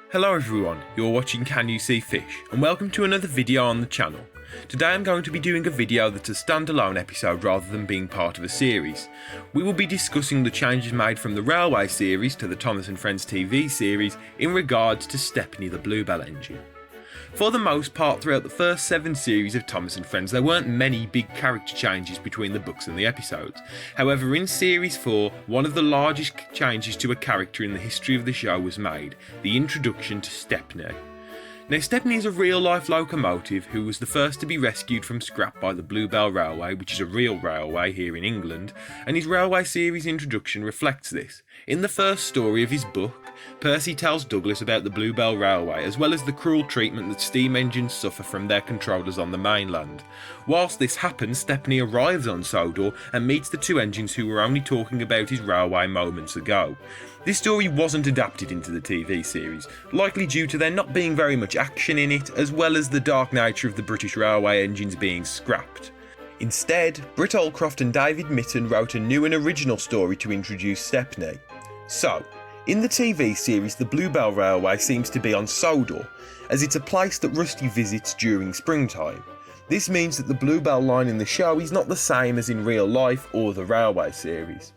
Hello everyone, you're watching Can You See Fish, and welcome to another video on the channel. Today I'm going to be doing a video that's a standalone episode rather than being part of a series. We will be discussing the changes made from the Railway series to the Thomas & Friends TV series in regards to Stepney the Bluebell engine. For the most part, throughout the first 7 series of Thomas & Friends, there weren't many big character changes between the books and the episodes. However, in Series 4, one of the largest changes to a character in the history of the show was made, the introduction to Stepney. Now, Stepney is a real-life locomotive who was the first to be rescued from scrap by the Bluebell Railway, which is a real railway here in England, and his Railway series introduction reflects this. In the first story of his book, Percy tells Douglas about the Bluebell Railway, as well as the cruel treatment that steam engines suffer from their controllers on the mainland. Whilst this happens, Stepney arrives on Sodor and meets the 2 engines who were only talking about his railway moments ago. This story wasn't adapted into the TV series, likely due to there not being very much action in it, as well as the dark nature of the British railway engines being scrapped. Instead, Britt Allcroft and David Mitton wrote a new and original story to introduce Stepney. So, in the TV series, the Bluebell Railway seems to be on Sodor, as it's a place that Rusty visits during springtime. This means that the Bluebell line in the show is not the same as in real life or the Railway series.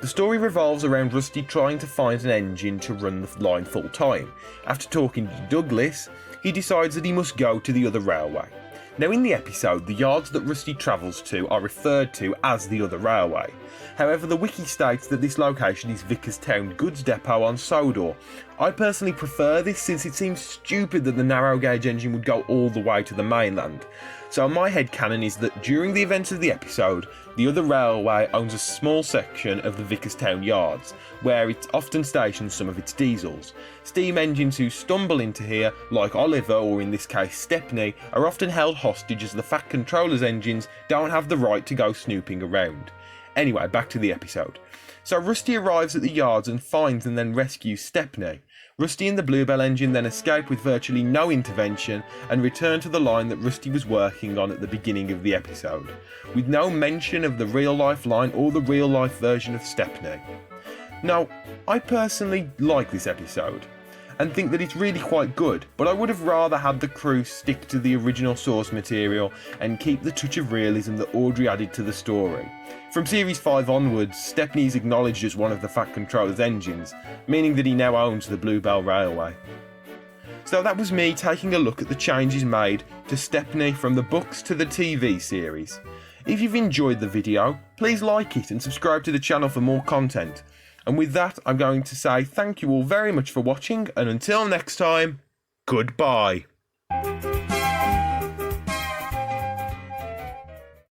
The story revolves around Rusty trying to find an engine to run the line full time. After talking to Douglas, he decides that he must go to the other railway. Now, in the episode, the yards that Rusty travels to are referred to as the other railway. However, the wiki states that this location is Vickerstown Goods Depot on Sodor. I personally prefer this since it seems stupid that the narrow gauge engine would go all the way to the mainland. So my headcanon is that during the events of the episode, the other railway owns a small section of the Vickerstown yards, where it often stations some of its diesels. Steam engines who stumble into here, like Oliver or in this case Stepney, are often held hostage as the Fat Controller's engines don't have the right to go snooping around. Anyway, back to the episode. So Rusty arrives at the yards and finds and then rescues Stepney. Rusty and the Bluebell engine then escape with virtually no intervention and return to the line that Rusty was working on at the beginning of the episode, with no mention of the real-life line or the real-life version of Stepney. Now, I personally like this episode and think that it's really quite good, but I would have rather had the crew stick to the original source material and keep the touch of realism that Audrey added to the story. From Series 5 onwards, Stepney is acknowledged as one of the Fat Controller's engines, meaning that he now owns the Bluebell Railway. So that was me taking a look at the changes made to Stepney from the books to the TV series. If you've enjoyed the video, please like it and subscribe to the channel for more content. And with that, I'm going to say thank you all very much for watching, and until next time, goodbye.